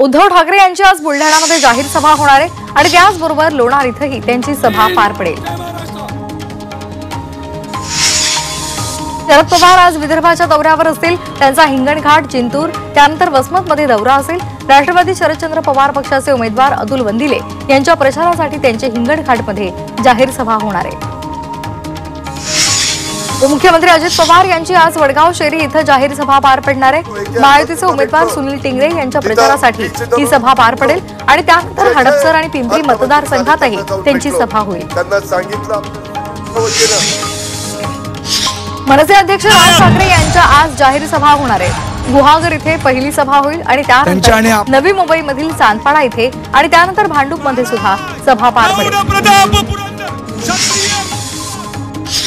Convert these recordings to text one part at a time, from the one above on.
उद्धव ठाकरे यांची आज बुलढाणामध्ये जाहीर सभा होणार आहे आणि त्याचबरोबर लोणार इथंही त्यांची सभा पार पडेल। शरद पवार आज विदर्भाच्या दौऱ्यावर असतील। त्यांचा हिंगणघाट, जिंतूर, त्यानंतर वसमतमध्ये दौरा असेल। राष्ट्रवादी शरदचंद्र पवार पक्षाचे उमेदवार अतुल वंदिले यांच्या प्रचारासाठी त्यांचे हिंगणघाटमध्ये जाहीर सभा होणार आहे। उपमुख्यमंत्री अजित पवार यांची आज वडगाव शेरी इथं जाहीर सभा पार पडणार आहे। महायुतीचे उमेदवार सुनील टिंगरे यांच्या प्रचारासाठी ही सभा पार पडेल आणि त्यानंतर हडपसर आणि पिंपरी मतदारसंघातही त्यांची सभा होईल। मनसे अध्यक्ष राज ठाकरे यांच्या आज जाहीर सभा होणार आहे। गुहागर इथे पहिली सभा होईल आणि त्यानंतर नवी मुंबईमधील चांदपाडा इथे आणि त्यानंतर भांडूपमध्ये सुद्धा सभा पार पडेल।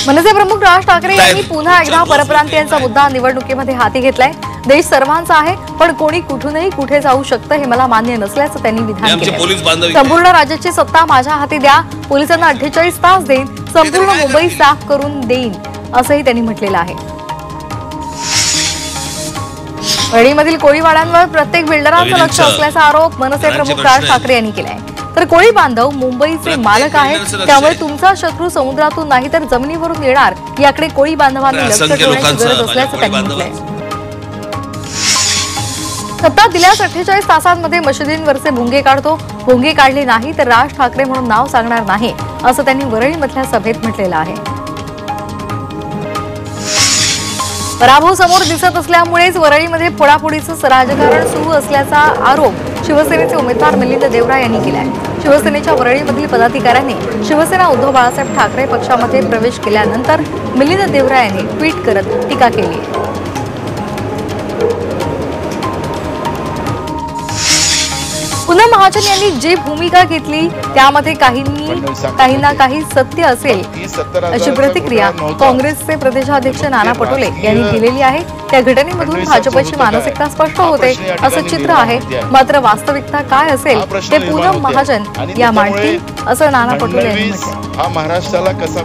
मनसे प्रमुख राज ठाकरे यांनी पुन्हा एकदा परप्रांतीयांचा मुद्दा निवडणुकीमध्ये हाती घेतलाय। देश सर्वांचा आहे, पण कोणी कुठूनही कुठे जाऊ शकतं हे मला मान्य नसल्याचं त्यांनी विधान केलं। संपूर्ण राज्याची सत्ता माझ्या हाती द्या, पोलिसांना 48 तास देईन, संपूर्ण मुंबई साफ करून देईन असंही त्यांनी म्हटलेलं आहे। वडीमधील कोळीवाड्यांवर प्रत्येक बिल्डरांचं लक्ष असल्याचा आरोप मनसे प्रमुख राज ठाकरे यांनी केलाय। तर कोळी बांधव मुंबईचे मालक आहेत, त्यामुळे तुमचा शत्रू समुद्रातून नाही तर जमिनीवरून येणार याकडे कोळी बांधवांनी लक्ष ठेवण्याची गरज असल्याचं त्यांनी म्हटलंय। सत्ता दिल्यास 48 तासांमध्ये मशिदींवरचे भोंगे काढतो, भोंगे काढले नाही तर राज ठाकरे म्हणून नाव सांगणार नाही असं त्यांनी वरळीमधल्या सभेत म्हटलेलं आहे। पराभव समोर दिसत असल्यामुळेच वरळीमध्ये फोडाफोडीचं राजकारण सुरू असल्याचा आरोप शिवसेनेचे उमेदवार मिलिंद देवरा यांनी केलाय। शिवसेनेच्या वरळीमधील पदाधिकाऱ्यांनी शिवसेना उद्धव बाळासाहेब ठाकरे पक्षामध्ये प्रवेश केल्यानंतर मिलिंद देवरा यांनी ट्विट करत टीका केली। पूनम महाजन यांनी जी भूमिका घेतली त्यामध्ये काहींना काही सत्य असेल अशी प्रतिक्रिया काँग्रेसचे प्रदेशाध्यक्ष नाना पटोले यांनी दिलेली आहे। त्या घटनेमधून भाजपची मानसिकता स्पष्ट होते असं चित्र आहे, मात्र वास्तविकता काय असेल ते पूनम महाजन या मांडतील असं नाना पटोले यांनी म्हटलं। हा महाराष्ट्राला कसा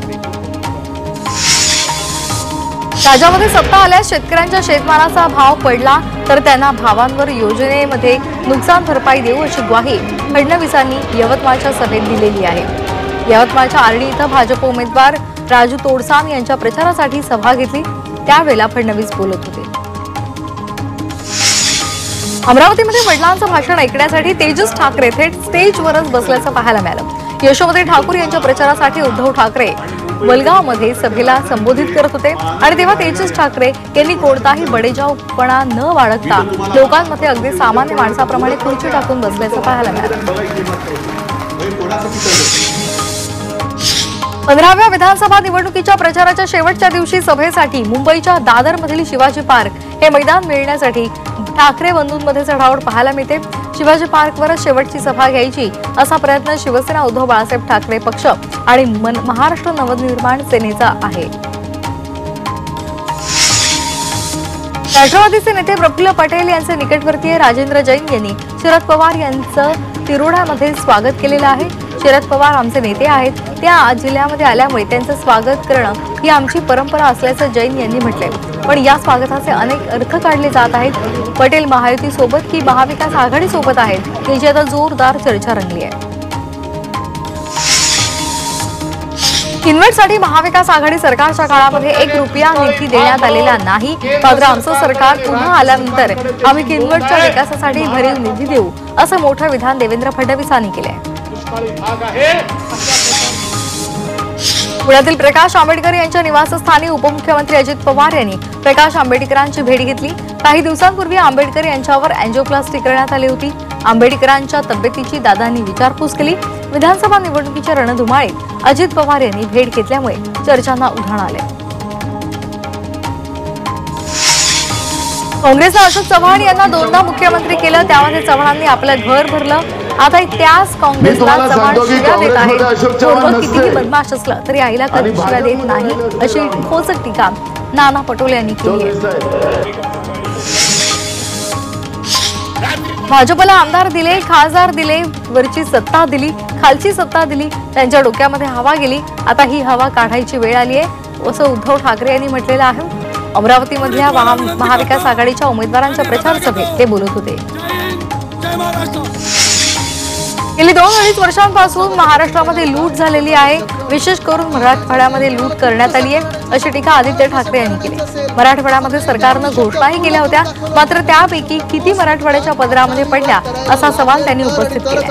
राज्यामध्ये सत्ता आल्यास शेतकऱ्यांच्या शेतमालाचा भाव पडला तर त्यांना भावांवर योजनेमध्ये नुकसान भरपाई देऊ अशी ग्वाही फडणवीसांनी यवतमाळच्या सभेत दिलेली आहे। यवतमाळच्या आर्डी इथं भाजप उमेदवार राजू तोडसाम यांच्या प्रचारासाठी सभा घेतली, त्यावेळेला फडणवीस बोलत होते। अमरावतीमध्ये वडिलांचं भाषण ऐकण्यासाठी तेजस ठाकरे थेट स्टेजवरच बसल्याचं पाहायला मिळालं। यशोमती ठाकूर यांच्या प्रचारासाठी उद्धव ठाकरे वलगावमध्ये सभेला संबोधित करत होते आणि तेव्हा तेजस ठाकरे यांनी कोणताही बडेजावपणा न बाळगता लोकांमध्ये अगदी सामान्य माणसाप्रमाणे खुर्ची टाकून बसल्याचं पाहायला मिळालं। 15व्या विधानसभा निवडणुकीच्या प्रचाराच्या शेवटच्या दिवशी सभेसाठी मुंबईच्या दादरमधील शिवाजी पार्क हे मैदान मिळण्यासाठी ठाकरे बंधूंमध्ये चढाओढ पाहायला मिळते। शिवाजी पार्कवरच शेवटची सभा घ्यायची असा प्रयत्न शिवसेना उद्धव बाळासाहेब ठाकरे पक्ष आणि महाराष्ट्र नवनिर्माण सेनेचा आहे। राष्ट्रवादीचे नेते प्रफुल्ल पटेल यांचे निकटवर्तीय राजेंद्र जैन यांनी शरद पवार यांचं तिरोडामध्ये स्वागत केलेलं आहे। शरद पवार आमचे नेते आहेत, त्या जिल्ह्यामध्ये आल्यामुळे त्यांचं स्वागत करणं ही आमची परंपरा असल्याचं जैन यांनी म्हटलंय। पण या स्वागताचे अनेक अर्थ काढले जात आहेत। पटेल महायुती सोबत की महाविकास आघाडी सोबत आहेत याची आता जोरदार चर्चा रंगली आहे। किनवटसाठी महाविकास आघाडी सरकारच्या काळामध्ये 1 रुपया निधी देण्यात आलेला नाही, मात्र आमचं सरकार पुन्हा आल्यानंतर आम्ही किनवटच्या विकासासाठी भरीव निधी देऊ असं मोठं विधान देवेंद्र फडणवीसांनी केलंय। पुण्यातील प्रकाश आंबेडकर यांच्या निवासस्थानी उपमुख्यमंत्री अजित पवार यांनी प्रकाश आंबेडकरांची भेट घेतली। काही दिवसांपूर्वी आंबेडकर यांच्यावर अँजिओप्लास्टी करण्यात आली होती। आंबेडकरांच्या तब्येतीची दादांनी विचारपूस केली। विधानसभा निवडणुकीच्या रणधुमाळीत अजित पवार यांनी भेट घेतल्यामुळे चर्चांना उधाण आले। काँग्रेसनं अशोक चव्हाण यांना 2दा मुख्यमंत्री केलं, त्यामध्ये चव्हाणांनी आपलं घर भरलं। आता त्याच काँग्रेसला चव्हाण शिव्या देत आहेत। कितीही बदमाश असलं तरी आईला कधी शिव्या देत नाही अशी खोचक टीका नाना पटोले यांनी केली आहे। भाजपला आमदार दिले, खासदार दिले, वरची सत्ता दिली, खालची सत्ता दिली, त्यांच्या डोक्यामध्ये हवा गेली, आता ही हवा काढायची वेळ आली आहे असं उद्धव ठाकरे यांनी म्हटलेलं आहे। अमरावतीमधल्या महाविकास आघाडीच्या उमेदवारांच्या प्रचार सभेत ते बोलत होते। गेली 2-2.5 वर्षांपासून महाराष्ट्रामध्ये लूट झालेली आहे। विशेष करून मराठवाड्यामध्ये लूट करण्यात आली आहे अशी टीका आदित्य ठाकरे यांनी केली। मराठवाड्यामध्ये सरकारनं घोषणाही केल्या होत्या, मात्र त्यापैकी किती मराठवाड्याच्या पदरामध्ये पडल्या असा सवाल त्यांनी उपस्थित केला।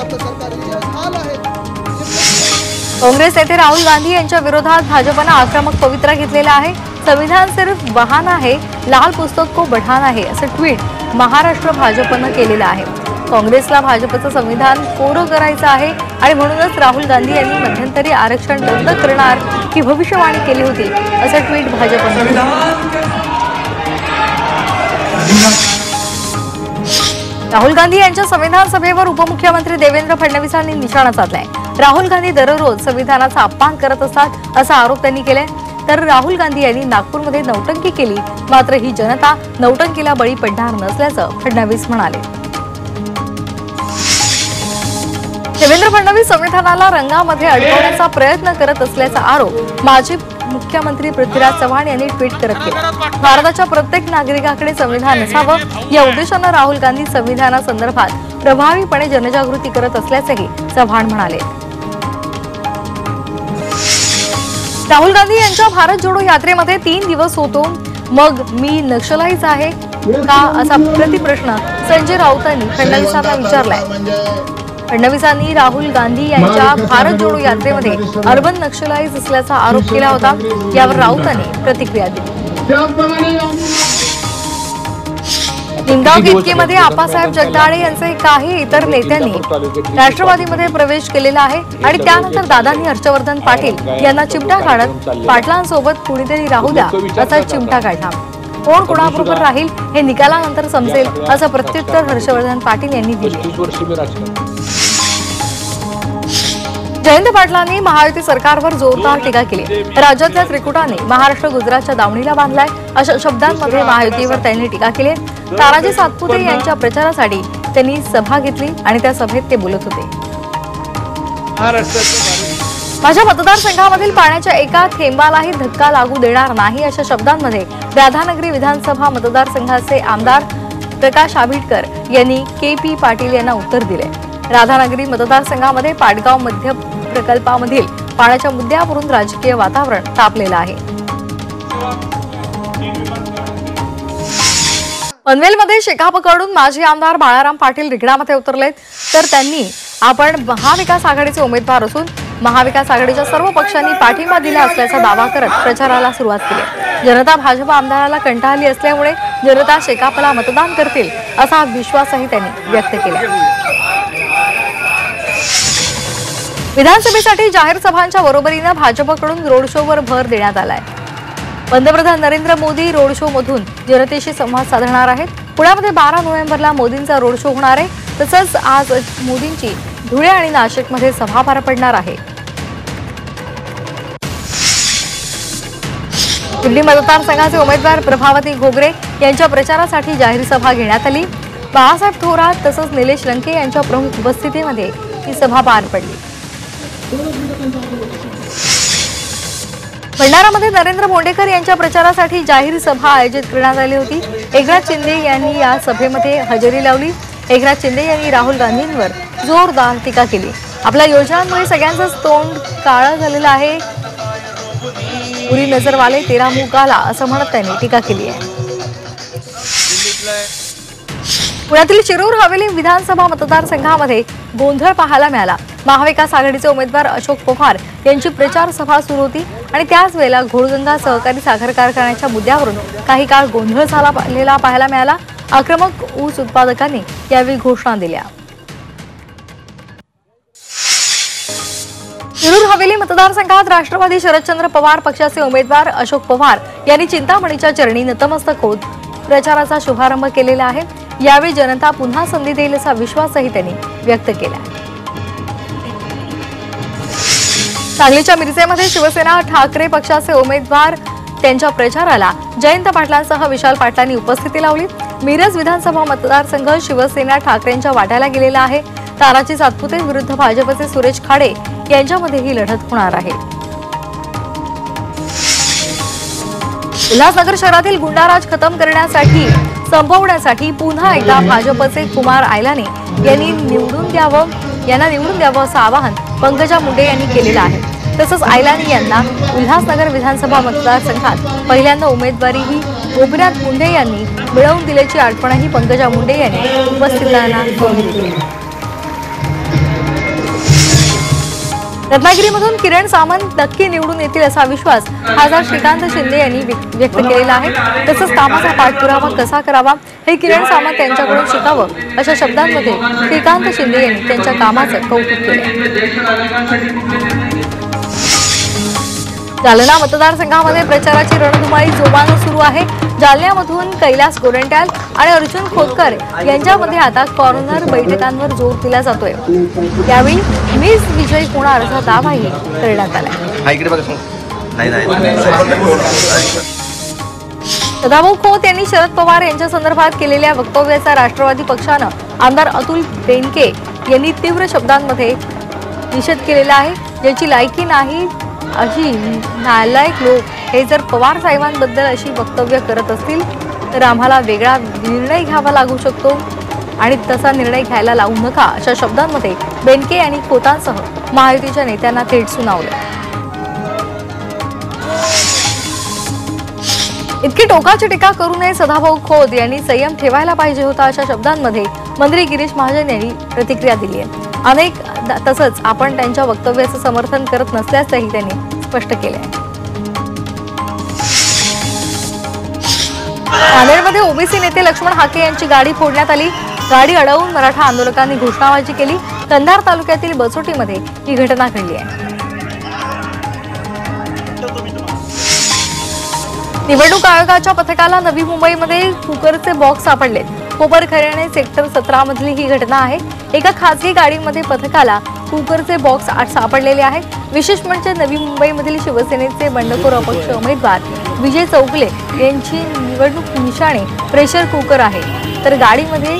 काँग्रेस नेते राहुल गांधी यांच्या विरोधात भाजपनं आक्रमक पवित्रा घेतलेला आहे। संविधान सिर्फ बहाना है, लाल पुस्तक को बढ़ाना है असं ट्विट महाराष्ट्र भाजपनं केलेलं आहे। काँग्रेसला भाजपचं संविधान कोरं करायचं आहे आणि म्हणूनच राहुल गांधी यांनी मध्यंतरी आरक्षण रद्द करणार ही भविष्यवाणी केली होती असं ट्विट भाजपनं केलं। राहुल गांधी यांच्या संविधान सभेवर उपमुख्यमंत्री देवेंद्र फडणवीसांनी निशाणा साधलाय। राहुल गांधी दररोज संविधानाचा अपमान करत असतात असा आरोप त्यांनी केलाय। तर राहुल गांधी यांनी नागपूरमध्ये नौटंकी केली, मात्र ही जनता नौटंकीला बळी पडणार नसल्याचं फडणवीस म्हणाले। देवेंद्र फडणवीस संविधानाला रंगामध्ये अडकवण्याचा प्रयत्न करत असल्याचा आरोप माजी मुख्यमंत्री पृथ्वीराज चव्हाण यांनी ट्विट करत केला। भारताच्या प्रत्येक नागरिकाकडे संविधान असावं या उद्देशानं राहुल गांधी संविधानासंदर्भात प्रभावीपणे जनजागृती करत असल्याचंही चव्हाण म्हणाले। राहुल गांधी यांच्या भारत जोडो यात्रेमध्ये 3 दिवस होतो, मग मी नक्षलाईच आहे का असा प्रतिप्रश्न संजय राऊतांनी फडणवीसांना विचारलाय। फडणवीसांनी राहुल गांधी यांच्या भारत जोडो यात्रेमध्ये अर्बन नक्षलाईज असल्याचा आरोप केला होता। यावर राऊतांनी प्रतिक्रिया दिली। निमगाव केतकीमध्ये आप्पासाहेब जगदाळे यांचे काही इतर नेत्यांनी राष्ट्रवादीमध्ये प्रवेश केलेला आहे आणि त्यानंतर दादांनी हर्षवर्धन पाटील यांना चिमटा काढत पाटलांसोबत कुणीतरी राहू द्या असा चिमटा काढला। कोण कोणाबरोबर राहील हे निकालानंतर समजेल असं प्रत्युत्तर हर्षवर्धन पाटील यांनी दिले। जयंत पाटलांनी महायुती सरकारवर जोरदार टीका केली। राज्यातल्या त्रिकुटाने महाराष्ट्र गुजरातच्या दावणीला बांधलाय अशा शब्दांमध्ये महायुतीवर त्यांनी टीका केली। तानाजी सातपुते यांच्या प्रचारासाठी त्यांनी सभा घेतली आणि त्या सभेत ते बोलत होते। माझ्या मतदारसंघामधील पाण्याच्या एका थेंबालाही धक्का लागू देणार नाही अशा शब्दांमध्ये राधानगरी विधानसभा मतदारसंघाचे आमदार प्रकाश आबिटकर यांनी के.पी. पाटील यांना उत्तर दिले। राधानगरी मतदारसंघामध्ये पाटगाव मध्य प्रकल्पामधील पाण्याच्या मुद्द्यावरून राजकीय वातावरण तापलेलं आहे। पनवेलमध्ये शेकापकडून माजी आमदार बाळाराम पाटील रिंगणामध्ये उतरलेत, तर त्यांनी आपण महाविकास आघाडीचे उमेदवार असून महाविकास आघाडीच्या सर्व पक्षांनी पाठिंबा दिला असल्याचा दावा करत प्रचाराला सुरुवात केली। जनता भाजप आमदाराला कंटाळली असल्यामुळे जनता शेकापला मतदान करतील असा विश्वासही त्यांनी व्यक्त केला। विधानसभेसाठी जाहीर सभांच्या बरोबरीने भाजपकडून रोड शोवर भर देण्यात आलाय। पंतप्रधान नरेंद्र मोदी रोड शो मधून जनतेशी संवाद साधणार आहेत। पुण्यामध्ये 12 नोव्हेंबरला मोदींचा रोड शो होणार आहे, तसंच आज मोदींची धुळे आणि नाशिकमध्ये सभा पार पडणार आहे। दिल्ली मतदारसंघाचे उमेदवार प्रभावती घोगरे यांच्या प्रचारासाठी जाहीर सभा घेण्यात आली। बाळासाहेब थोरात तसंच निलेश लंके यांच्या प्रमुख उपस्थितीमध्ये ही सभा पार पडली। भंडारामध्ये नरेंद्र बोंडेकर यांच्या प्रचारासाठी जाहीर सभा आयोजित करण्यात आली होती। एकनाथ शिंदे यांनी या सभेमध्ये हजेरी लावली। एकनाथ शिंदे यांनी राहुल गांधींवर जोरदार टीका केली। आपल्या योजनांमुळे सगळ्यांचंच तोंड काळं झालेलं आहे, पुरी नजर वाले तेरा मुंह काला असं म्हणत त्यांनी टीका केली आहे। पुण्यातील शिरूर हवेली विधानसभा मतदारसंघामध्ये गोंधळ पाहायला मिळाला। महाविकास आघाडीचे उमेदवार अशोक पवार यांची प्रचार सभा सुरू होती आणि त्याच वेळेला घोडगंगा सहकारी साखर कारखान्याच्या मुद्द्यावरून काही काळ गोंधळ झालेला पाहायला मिळाला। आक्रमक ऊस उत्पादकांनी यावेळी घोषणा दिल्या। शिरूर हवेली मतदारसंघात राष्ट्रवादी शरदचंद्र पवार पक्षाचे उमेदवार अशोक पवार यांनी चिंतामणीच्या चरणी नतमस्तक होत प्रचाराचा शुभारंभ केलेला आहे। यावेळी जनता पुन्हा संधी देईल असा विश्वासही त्यांनी व्यक्त केला। सांगलीच्या मिरजेमध्ये शिवसेना ठाकरे पक्षाचे उमेदवार त्यांच्या प्रचाराला जयंत पाटलांसह विशाल पाटलांनी उपस्थिती लावली। मिरज विधानसभा मतदारसंघ शिवसेना ठाकरेंच्या वाट्याला गेलेला आहे। तानाजी सातपुते विरुद्ध भाजपचे सुरेश खाडे यांच्यामध्ये ही लढत होणार आहे। उल्हासनगर शहरातील गुंडाराज खतम करण्यासाठी संपवण्यासाठी पुन्हा एकदा भाजपचे कुमार आयलाने यांना निवडून द्यावं असं आवाहन पंकजा मुंडे यांनी केलेलं आहे। तसंच आयलानी यांना उल्हासनगर विधानसभा मतदारसंघात पहिल्यांदा उमेदवारीही गोपीनाथ मुंडे यांनी मिळवून दिल्याची आठवणही पंकजा मुंडे यांनी उपस्थितांना करून दिली। रत्नागिरीमधून किरण सामंत नक्की निवडून येतील असा विश्वास खासदार श्रीकांत शिंदे यांनी व्यक्त केलेला आहे। तसंच कामाचा पाठपुरावा कसा करावा हे किरण सामंत यांच्याकडून शिकावं अशा शब्दांमध्ये श्रीकांत शिंदे यांनी त्यांच्या कामाचं कौतुक केलं। जालना मतदारसंघामध्ये प्रचाराची रणधुमाळी जोमानं सुरू आहे। जालन्यामधून कैलास गोरंट्याल आणि अर्जुन खोतकर यांच्यामध्ये आता कॉर्नर बैठकांवर जोर दिला जातोय। यावेळी मिस विजय होणार असा दावाही करण्यात आला। सदाभाऊ खोत यांनी शरद पवार यांच्या संदर्भात केलेल्या वक्तव्याचा राष्ट्रवादी पक्षानं आमदार अतुल बेनके यांनी तीव्र शब्दांमध्ये निषेध केलेला आहे। ज्याची लायकी नाही अशी नालायक लोक हे जर पवार साहेबांबद्दल अशी वक्तव्य करत असतील तर आम्हाला वेगळा निर्णय घ्यावा लागू शकतो आणि तसा निर्णय घ्यायला लावू नका अशा शब्दांमध्ये बेनके यांनी खोतांसह महायुतीच्या नेत्यांना थेट सुनावलं। इतकी टोकाची टीका करू नये सदाभाऊ खोत यांनी संयम ठेवायला पाहिजे होता अशा शब्दांमध्ये मंत्री गिरीश महाजन यांनी प्रतिक्रिया दिली आहे। तसंच आपण त्यांच्या वक्तव्याचं समर्थन करत नसल्याचंही त्यांनी स्पष्ट केलं आहे। नांदेडमध्ये ओबीसी नेते लक्ष्मण हाके यांची गाडी फोडण्यात आली। गाडी अडवून मराठा आंदोलकांनी घोषणाबाजी केली। कंधार तालुक्यातील बसोटीमध्ये ही घटना घडली आहे। निवडणूक आयोगाच्या पथकाला नवी मुंबईमध्ये कुकरचे बॉक्स सापडले। कोपरखैरणे सेक्टर 17 मधली ही घटना आहे। एका खासगी गाडीमध्ये पथकाला कुकरचे बॉक्स सापडलेले आहेत। विशेष म्हणजे नवी मुंबईमधील शिवसेनेचे बंडखोर अपक्ष उमेदवार विजय चौगले यांची निवडणूक निशाणे प्रेशर कुकर आहे, तर गाडीमध्ये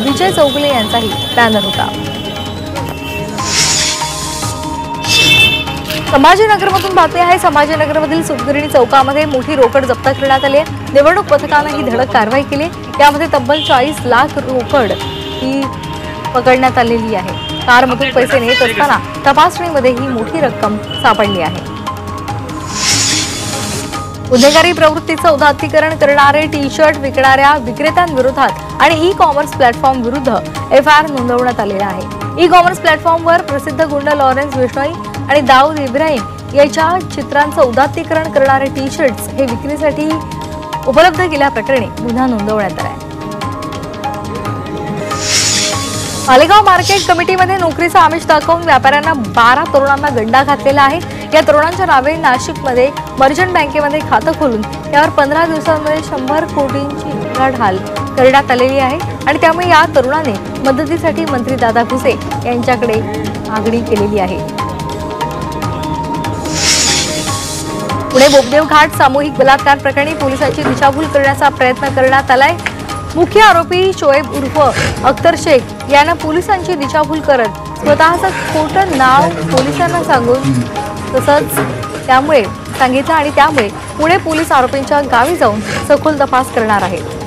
विजय चौगले यांचाही बॅनर होता। संभाजीनगरमधून बातमी आहे। संभाजीनगरमधील सुतगिरणी चौकामध्ये मोठी रोकड जप्त करण्यात आली आहे। निवडणूक पथकाने ही धडक कारवाई केली। यामध्ये तब्बल 40 लाख रोकड ही पकडण्यात आलेली आहे। कारमधून पैसे नेत असताना तपासणीमध्ये ही मोठी रक्कम सापडली आहे। गुन्हेगारी प्रवृत्तीचं उदात्तीकरण करणारे टी-शर्ट विकणाऱ्या विक्रेत्यांविरोधात आणि ई-कॉमर्स प्लॅटफॉर्म विरुद्ध एफआयआर नोंदवण्यात आलेला आहे। ई-कॉमर्स प्लॅटफॉर्मवर प्रसिद्ध गुंड लॉरेन्स बिश्नोई आणि दाऊद इब्राहिम यांच्या चित्रांचं उदात्तीकरण करणारे टी-शर्ट्स हे विक्रीसाठी उपलब्ध केल्याप्रकरणी गुन्हा नोंदवण्यात आला। मालेगाव मार्केट कमिटीमध्ये नोकरीचा आमिष दाखवून व्यापाऱ्यांना 12 तरुणांना गंडा घातलेला आहे। या तरुणांच्या नावे नाशिकमध्ये मर्चंट बँकेमध्ये खातं खोलून यावर 15 दिवसांमध्ये 100 कोटींची उलाढाल करण्यात आलेली आहे आणि त्यामुळे या तरुणाने मदतीसाठी मंत्री दादा भुसे यांच्याकडे मागणी केलेली आहे। पुणे बोगदेव घाट सामूहिक बलात्कार प्रकरणी पोलिसांची दिशाभूल करण्याचा प्रयत्न करण्यात आलाय। मुख्य आरोपी शोएब उर्फ अख्तर शेख यानं पोलिसांची दिशाभूल करत स्वतःचं खोटं नाव पोलिसांना सांगून त्यामुळे पुणे पोलीस आरोपींच्या गावी जाऊन सखोल तपास करणार आहेत।